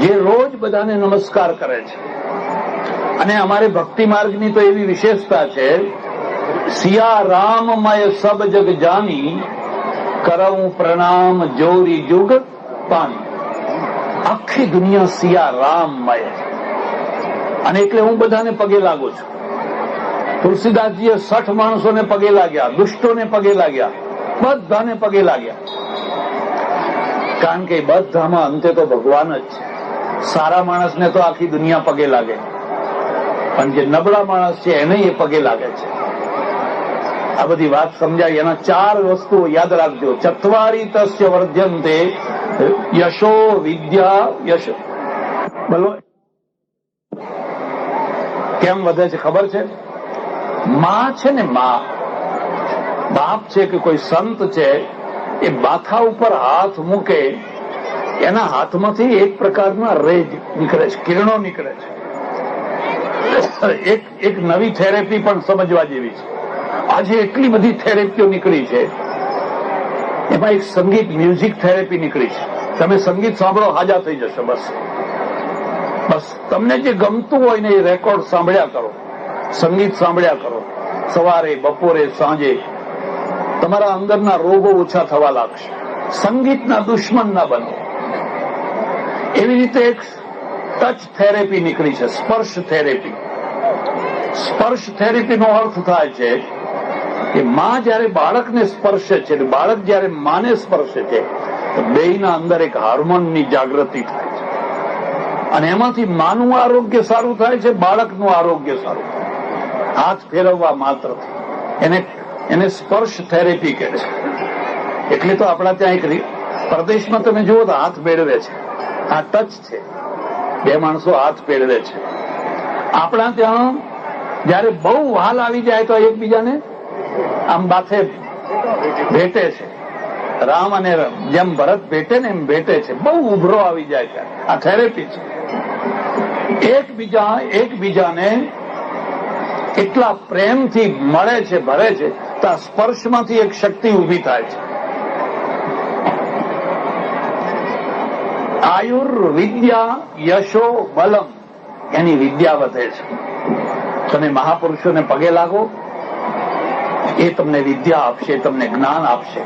જે રોજ બધાને નમસ્કાર કરે છે, અને અમારે ભક્તિ માર્ગની તો એવી વિશેષતા છે, સિયા રામમય સબ જગ જાની કરઉં પ્રણામ જોરી જુગ પાની. આખી દુનિયા સિયા રામમય, અને એટલે હું બધાને પગે લાગુ છું. તુલસીદાસજીએ 60 માણસોને પગે લાગ્યા, દુષ્ટોને પગે લાગ્યા, બધાને પગે લાગ્યા. કારણ કે બધામાં અંતે તો ભગવાન જ છે. સારા માણસને તો આખી દુનિયા પગે લાગે, પણ જે નબળા માણસ છે એને એ પગે લાગે છે. આ બધી વાત સમજાય. એના 4 વસ્તુઓ યાદ રાખજો. ચત્વારી તસ્ય વર્ધ્યન્તે યશો વિદ્યા યશ. બોલો કેમ વધે છે ખબર છે? માં છે ને, માં બાપ છે કે કોઈ સંત છે, એ માથા ઉપર હાથ મૂકે, એના હાથમાંથી એક પ્રકારના રેજ નીકળે છે, કિરણો નીકળે છે. એક નવી થેરેપી પણ સમજવા જેવી છે. આજે એટલી બધી થેરેપીઓ નીકળી છે. એમાં એક સંગીત મ્યુઝિક થેરેપી નીકળી છે. તમે સંગીત સાંભળો, હાજા થઈ જશો. બસ તમને જે ગમતું હોય ને એ રેકોર્ડ સાંભળ્યા કરો, સંગીત સાંભળ્યા કરો, સવારે, બપોરે, સાંજે. તમારા અંદરના રોગો ઓછા થવા લાગશે. સંગીતના દુશ્મન ના બનો. એવી રીતે એક ટચ થેરેપી નીકળી છે, સ્પર્શ થેરેપી. સ્પર્શ થેરેપીનો અર્થ થાય છે કે માં જયારે બાળકને સ્પર્શે છે, બાળક જયારે માને સ્પર્શે છે, તો બેયના અંદર એક હાર્મોનની જાગૃતિ થાય છે, અને એમાંથી માનું આરોગ્ય સારું થાય છે, બાળકનું આરોગ્ય સારું થાય. હાથ ફેરવવા માત્રથી એને સ્પર્શ થેરેપી કહે છે. એટલે તો આપણા ત્યાં એક પ્રદેશમાં તમે જુઓ તો હાથ મેળવે છે, આ ટચ છે, બે માણસો હાથ મેળવે છે. આપણા ત્યાં જયારે બહુ વહાલ આવી જાય તો એકબીજાને આમ બાથે ભેટે છે. રામ અને જેમ ભરત ભેટે ને એમ ભેટે છે. બહુ ઉભરો આવી જાય છે. આ થેરેપી છે. એકબીજાને એટલા પ્રેમથી મળે છે, ભરે છે, તો આ સ્પર્શમાંથી એક શક્તિ ઉભી થાય છે. આયુર્વિદ્યા યશો બલમ, એની વિદ્યા વધે છે. તમે મહાપુરુષોને પગે લાગો, એ તમને વિદ્યા આપશે, તમને જ્ઞાન આપશે.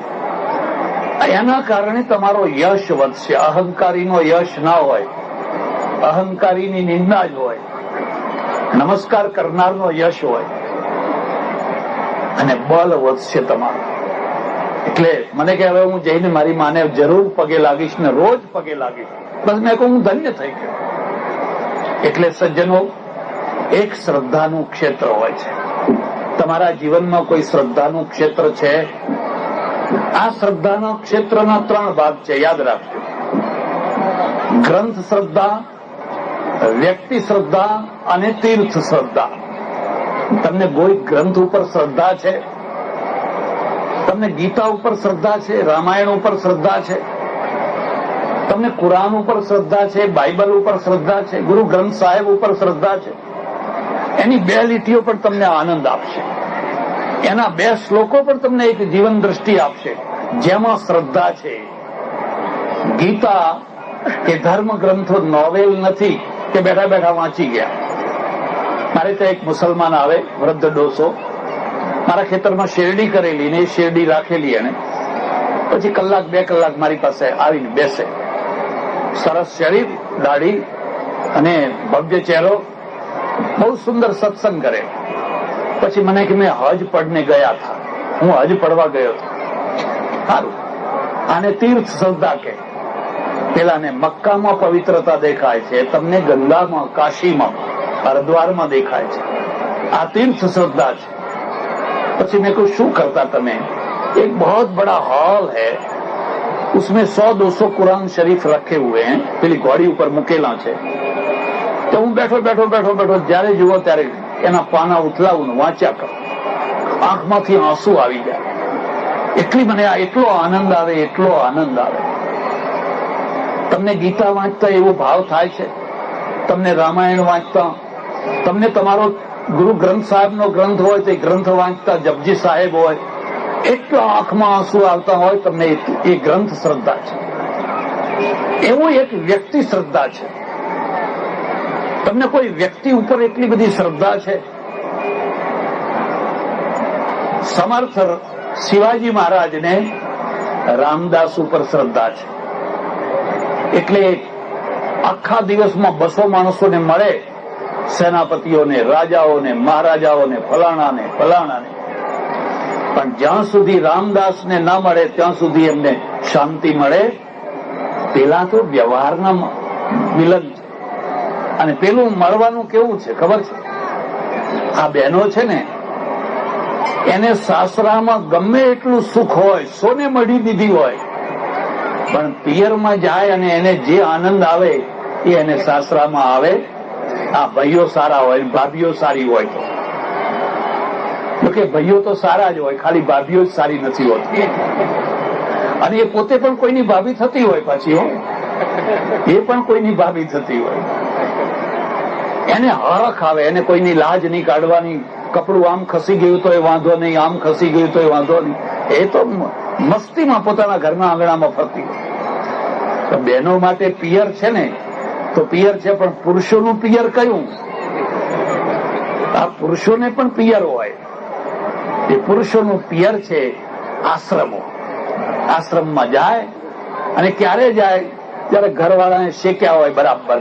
એના કારણે તમારો યશ વધશે. અહંકારીનો યશ ના હોય, અહંકારીની નિંદા જ હોય, નમસ્કાર કરનારનો યશ હોય, અને બળ વધશે તમારું. એટલે મને કે હવે હું જઈને મારી માને જરૂર પગે લાગીશ ને રોજ પગે લાગીશ. બસ મેં કહું હું ધન્ય થઈ ગયો. એટલે સજ્જનો, એક શ્રદ્ધાનું ક્ષેત્ર હોય છે. તમારા જીવનમાં કોઈ શ્રદ્ધાનું ક્ષેત્ર છે? આ શ્રદ્ધાના ક્ષેત્રના 3 ભાગ છે, યાદ રાખજો. ગ્રંથ શ્રદ્ધા, વ્યક્તિ શ્રદ્ધા અને તીર્થ શ્રદ્ધા. તમને કોઈ ગ્રંથ ઉપર શ્રદ્ધા છે? તમને ગીતા ઉપર શ્રદ્ધા છે? રામાયણ ઉપર શ્રદ્ધા છે? તમને કુરાન ઉપર શ્રદ્ધા છે? બાઇબલ ઉપર શ્રદ્ધા છે? ગુરુ ગ્રંથ સાહેબ ઉપર શ્રદ્ધા છે? એની 2 લીટીઓ પણ તમને આનંદ આપશે. એના 2 શ્લોકો પણ તમને એક જીવન દ્રષ્ટિ આપશે, જેમાં શ્રદ્ધા છે. ગીતા કે ધર્મ ગ્રંથો નોવેલ નથી કે બેઠા બેઠા વાંચી ગયા. મારે ત્યાં એક મુસલમાન આવે, વૃદ્ધ ડોસો, મારા ખેતરમાં શેરડી કરેલી ને એ શેરડી રાખેલી, એને પછી 1-2 કલાક મારી પાસે આવીને બેસે. સરસ શરીર, દાઢી અને ભવ્ય ચહેરો, બહુ સુંદર સત્સંગ કરે. પછી મને કે મેં હજ પડને ગયા હતા, હું હજ પડવા ગયો હતો. સારું, આને તીર્થ શ્રદ્ધા કે. પેલાને મક્કામાં પવિત્રતા દેખાય છે, તમને ગંગામાં, કાશીમાં, હરદ્વારમાં દેખાય છે. આ તીર્થ શ્રદ્ધા છે. પછી મેં કહ્યું શું करता તમે? एक बहुत बड़ा हॉल है, उसमें 100-200 कुरान शरीफ रखे हुए हैं, પેલી ઘોડી ઉપર મૂકેલા છે. તો હું બેઠો જયારે જુઓ ત્યારે એના પાના ઉથલાવું, વાંચ્યા કરું. આંખમાંથી આંસુ આવી જાય. મને એટલો આનંદ આવે, એટલો આનંદ આવે. તમને ગીતા વાંચતા એવો ભાવ થાય છે? તમને રામાયણ વાંચતા, તમને તમારો ગુરુ ગ્રંથ સાહેબનો ગ્રંથ હોય તે ગ્રંથ વાંચતા જપજી સાહેબ હોય, એટલા આંખમાં આંસુ આવતા હોય તમને, એ ગ્રંથ શ્રદ્ધા છે. એવું એક વ્યક્તિ શ્રદ્ધા છે. તમને કોઈ વ્યક્તિ ઉપર એટલી બધી શ્રદ્ધા છે? સમર્થ શિવાજી મહારાજને રામદાસ ઉપર શ્રદ્ધા છે. એટલે આખા દિવસમાં 200 માણસોને મળે, સેનાપતિઓને, રાજાઓને, મહારાજાઓને, ફલાણાને, પણ જ્યાં સુધી રામદાસને ના મળે ત્યાં સુધી એમને શાંતિ મળે. પેલા તો વ્યવહારના મિલન છે, અને પેલું મળવાનું કેવું છે ખબર છે? આ બહેનો છે ને, એને સાસરામાં ગમે એટલું સુખ હોય, સોને મળી દીધી હોય, પણ પિયરમાં જાય અને એને જે આનંદ આવે એ એને સાસરામાં આવે. આ ભાઈઓ સારા હોય, ભાભીઓ સારી હોય જોકે ભાઈઓ તો સારા જ હોય, ખાલી ભાભીઓ જ સારી નથી હોતી. અને એ પોતે પણ કોઈની ભાભી થતી હોય પાછી, એ પણ કોઈની ભાભી થતી હોય. એને હરખ આવે, એને કોઈની લાજ નહીં કાઢવાની. કપડું આમ ખસી ગયું તો એ વાંધો નહીં, આમ ખસી ગયું તો એ વાંધો નહીં. એ તો મસ્તીમાં પોતાના ઘરના આંગણામાં ફરતી હોય. તો બહેનો માટે પિયર છે ને તો પિયર છે, પણ પુરુષોનું પિયર કયું? આ પુરુષોને પણ પિયર હોય. એ પુરુષોનું પિયર છે આશ્રમો. આશ્રમમાં જાય અને ક્યારે જાય? ત્યારે ઘરવાળાને શેક્યા હોય બરાબર,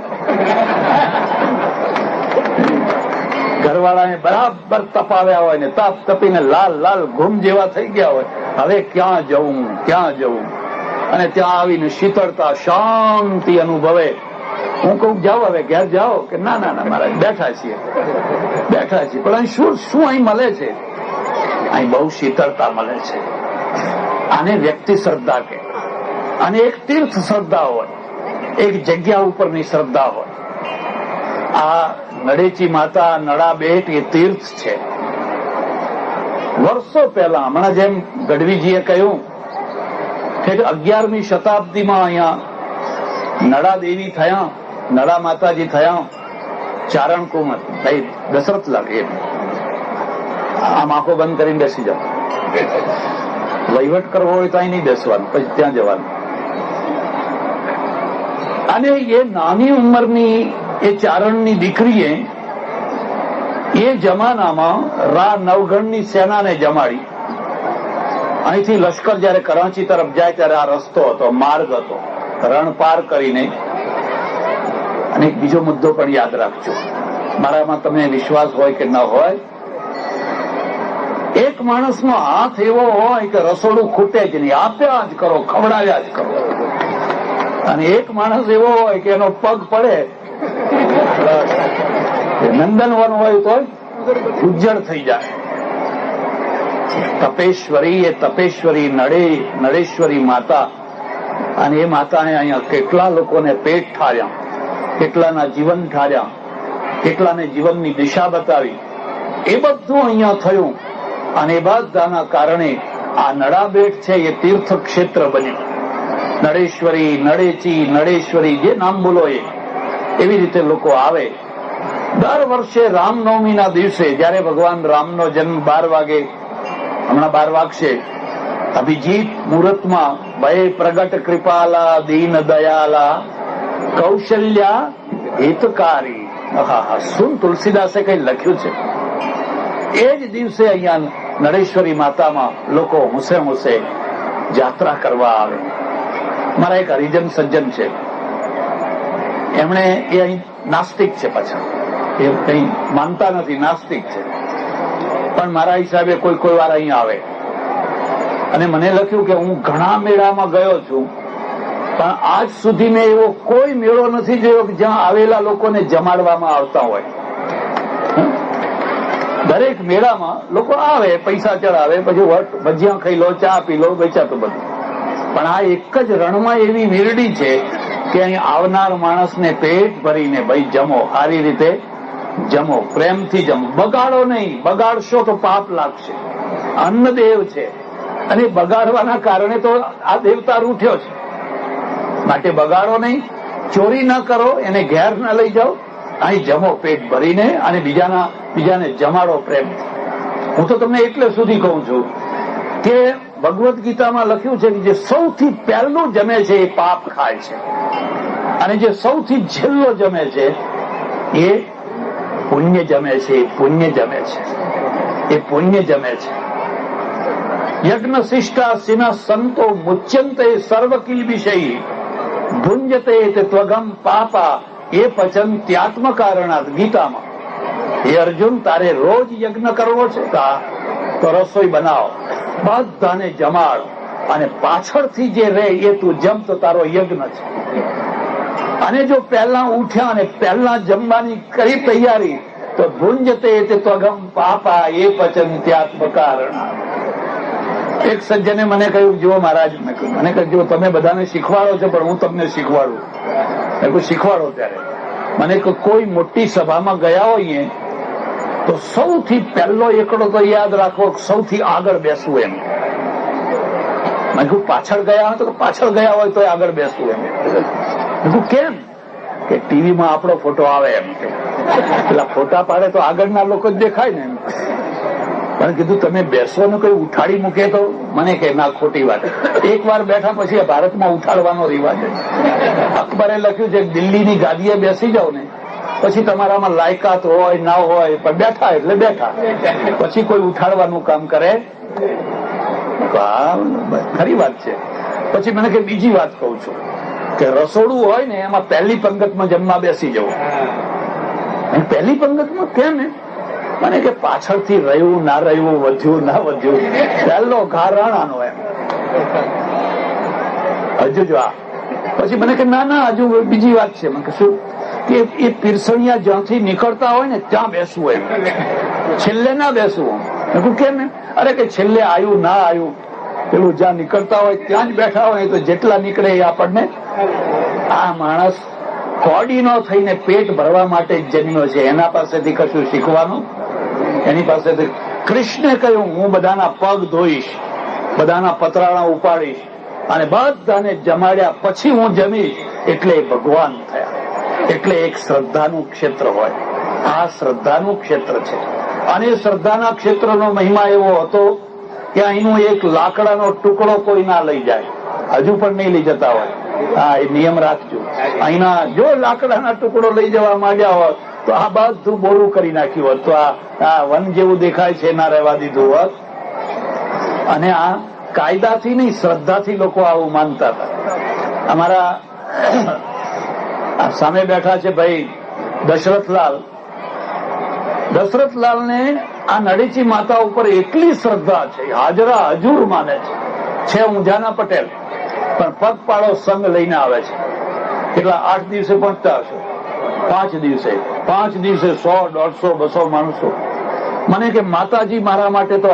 ઘરવાળાને બરાબર તપાવ્યા હોય ને તાપ તપીને લાલ લાલ ઘૂમ જેવા થઈ ગયા હોય. હવે ક્યાં જવું, ક્યાં જવું? અને ત્યાં આવીને શીતળતા, શાંતિ અનુભવે. હું કહું જાઓ, હવે ઘેર જાઓ. કે ના ના ના મહારાજ, બેઠા છીએ. પણ અહીં શું અહીં મળે છે? અહીં બહુ શીતળતા મળે છે. આને વ્યક્તિ શ્રદ્ધા કે, અને એક તીર્થ શ્રદ્ધા હોય, એક જગ્યા ઉપરની શ્રદ્ધા હોય. આ નડેચી માતા, નડા બેટ એ તીર્થ છે. વર્ષો પહેલા, હમણાં જેમ ગઢવીજીએ કહ્યું કે 11મી શતાબ્દીમાં અહીંયા નડા દેવી થયા, નડા માતાજી થયા. ચારણકુમાર ભાઈ દશરથ લાગે, આમ આંખો બંધ કરીને બેસી જાઓ. વહીવટ કરવો હોય તો અહીં નહીં બેસવાનું, પછી ત્યાં જવાનું. અને એ નાની ઉંમરની એ ચારણની દીકરીએ એ જમાનામાં નવગણની સેનાને જમાડી. અહીંથી લશ્કર જયારે કરાંચી તરફ જાય ત્યારે આ રસ્તો હતો, માર્ગ હતો, રણ પાર કરીને. અને એક બીજો મુદ્દો પણ યાદ રાખજો, મારામાં તમને વિશ્વાસ હોય કે ન હોય. એક માણસનો હાથ એવો હોય કે રસોડું ખૂટે જ નહીં, આપ્યા જ કરો, ખવડાવ્યા જ કરો. અને એક માણસ એવો હોય કે એનો પગ પડે, નંદનવન હોય તો ઉજ્જળ થઈ જાય. તપેશ્વરી, એ તપેશ્વરી નડેશ્વરી માતા. અને એ માતાએ અહીંયા કેટલા લોકોને પેટ ઠાર્યા, કેટલાના જીવન ઠાર્યા, કેટલાને જીવનની દિશા બતાવી. એ બધું અહીંયા થયું. અને એ બધાના કારણે આ નડાબેટ છે એ તીર્થ ક્ષેત્ર બન્યું. નડેશ્વરી, નડેચી, નડેશ્વરી, જે નામ બોલો એવી રીતે લોકો આવે. દર વર્ષે રામનવમીના દિવસે જયારે ભગવાન રામનો જન્મ 12 વાગે, હમણાં 12 વાગશે, અભિજીત મુહૂર્તમાં ભય પ્રગટ કૃપાલા દીન દયાલા કૌશલ્યા હિતકારી. શું તુલસીદાસે કઈ લખ્યું છે. એ જ દિવસે અહીંયા નડેશ્વરી માતામાં લોકો હોંશે હોંશે જાત્રા કરવા આવે. મારા એક હરિજન સજ્જન છે, એમણે એ અહીં નાસ્તિક છે, પાછા એ કઈ માનતા નથી, નાસ્તિક છે. પણ મારા હિસાબે કોઈ વાર અહીં આવે. અને મને લખ્યું કે હું ઘણા મેળામાં ગયો છું, પણ આજ સુધી મેં એવો કોઈ મેળો નથી જોયો કે જ્યાં આવેલા લોકોને જમાડવામાં આવતા હોય. દરેક મેળામાં લોકો આવે, પૈસા ચડાવે, પછી ભજીયા ખાઈ લો, ચા પી લો, વેચાતું બધું. પણ આ એક જ રણમાં એવી વીરડી છે કે અહીં આવનાર માણસને પેટ ભરીને ભાઈ જમો, સારી રીતે જમો, પ્રેમથી જમો, બગાડો નહીં. બગાડશો તો પાપ લાગશે. અન્નદેવ છે અને બગાડવાના કારણે તો આ દેવતા રૂઠ્યો છે. માટે બગાડો નહીં, ચોરી ન કરો, એને ઘેર ના લઈ જાઓ, અહીં જમો પેટ ભરીને અને બીજાને જમાડો પ્રેમથી. હું તો તમને એટલે સુધી કહું છું કે ભગવદ્ ગીતામાં લખ્યું છે કે જે સૌથી પહેલું જમે છે એ પાપ ખાય છે, અને જે સૌથી છેલ્લો જમે છે એ પુણ્ય જમે છે. એ પુણ્ય જમે છે, એ પુણ્ય જમે છે. યજ્ઞ શિષ્ટા સિન સંતો મુચ્યંતે સર્વકિલ વિષય ભુંજતે તે ત્વગમ પાપા એ પચંત્યાત્મ કારણાત. ગીતામાં, હે અર્જુન, તારે રોજ યજ્ઞ કરવો છે તો રસોઈ બનાવો, બધાને જમાડ, અને પાછળથી જે રહે એ તું જમ, તો તારો યજ્ઞ છે. અને જો પહેલા ઉઠ્યા અને પહેલા જમવાની કરી તૈયારી, તો ભુંજતે તે ત્વગમ પાપા એ પચંત્યાત્મ કારણાત. એક સજ્જને મને કહ્યું, જુઓ મહારાજ, મને કહ્યું જો તમે બધાને શીખવાડો છો, પણ હું તમને શીખવાડું. શીખવાડો ત્યારે મને કોઈ મોટી સભામાં ગયા હોઈએ તો સૌથી પહેલો એકડો તો યાદ રાખવો, સૌથી આગળ બેસવું એમ. મેં કીધું પાછળ ગયા હોય તો પાછળ ગયા હોય તો આગળ બેસવું એમ. મેં કીધું કેમ? કે ટીવીમાં આપણો ફોટો આવે એમ. પેલા ફોટા પાડે તો આગળના લોકો જ દેખાય ને એમ. પણ કીધું તમે બેસો ને કોઈ ઉઠાડી મૂકે તો? મને કે ના, ખોટી વાત. એક વાર બેઠા પછી ભારતમાં ઉઠાડવાનો રિવાજ છે. અકબરે લખ્યું છે દિલ્હીની ગાદીએ બેસી જાવ ને પછી તમારામાં લાયકાત હોય ના હોય, પણ બેઠા એટલે બેઠા, પછી કોઈ ઉઠાડવાનું કામ કરે. ખરી વાત છે. પછી મને કે બીજી વાત કઉ છું કે રસોડું હોય ને એમાં પહેલી પંગતમાં જમવા બેસી જવું. પહેલી પંગતમાં કેમ? મને કે પાછળથી રહ્યું ના રહ્યું, વધ્યું ના વધ્યું, પહેલો ઘા રાણાનો એમ. હજુ જો આ પછી મને કે ના ના, હજુ બીજી વાત છે. મને કે શું? કે એ પીરસણિયા જ્યાંથી નીકળતા હોય ને ત્યાં બેસવું એમ, છેલ્લે ના બેસવું. મેં કેમ? અરે કે છેલ્લે આવ્યું ના આવ્યું, પેલું જ્યાં નીકળતા હોય ત્યાં જ બેઠા હોય તો જેટલા નીકળે એ આપણને. આ માણસ કોડીનો થઈને પેટ ભરવા માટે જ જન્મ્યો છે. એના પાસેથી કશું શીખવાનું? એની પાસેથી કૃષ્ણે કહ્યું હું બધાના પગ ધોઈશ, બધાના પતરાણા ઉપાડીશ અને બધાને જમાડ્યા પછી હું જમીશ, એટલે ભગવાન થયા. એટલે એક શ્રદ્ધાનું ક્ષેત્ર હોય. આ શ્રદ્ધાનું ક્ષેત્ર છે. અને શ્રદ્ધાના ક્ષેત્રનો મહિમા એવો હતો કે અહીંનો એક લાકડાનો ટુકડો કોઈ ના લઈ જાય. હજુ પણ નહીં લઈ જતા હોય. હા, એ નિયમ રાખજો. અહીંના જો લાકડાના ટુકડો લઈ જવા માંડ્યા હોત તો આ બધું બોલું કરી નાખ્યું હોત, તો આ વન જેવું દેખાય છે ના રહેવા દીધું હોત. અને આ કાયદાથી નહીં, શ્રદ્ધાથી લોકો આવું માનતા હતા. અમારા સામે બેઠા છે ભાઈ દશરથલાલ. દશરથલાલને આ નડેચી માતા ઉપર એટલી શ્રદ્ધા છે, હાજરા હજુર માને છે ઊંઝાના પટેલ, પણ પગપાળો સંઘ લઈને આવે છે. કેટલા 8 દિવસે પહોંચતા હશે? 5 દિવસે 100, 150, 200 માણસો. મને કે માતાજી મારા માટે તો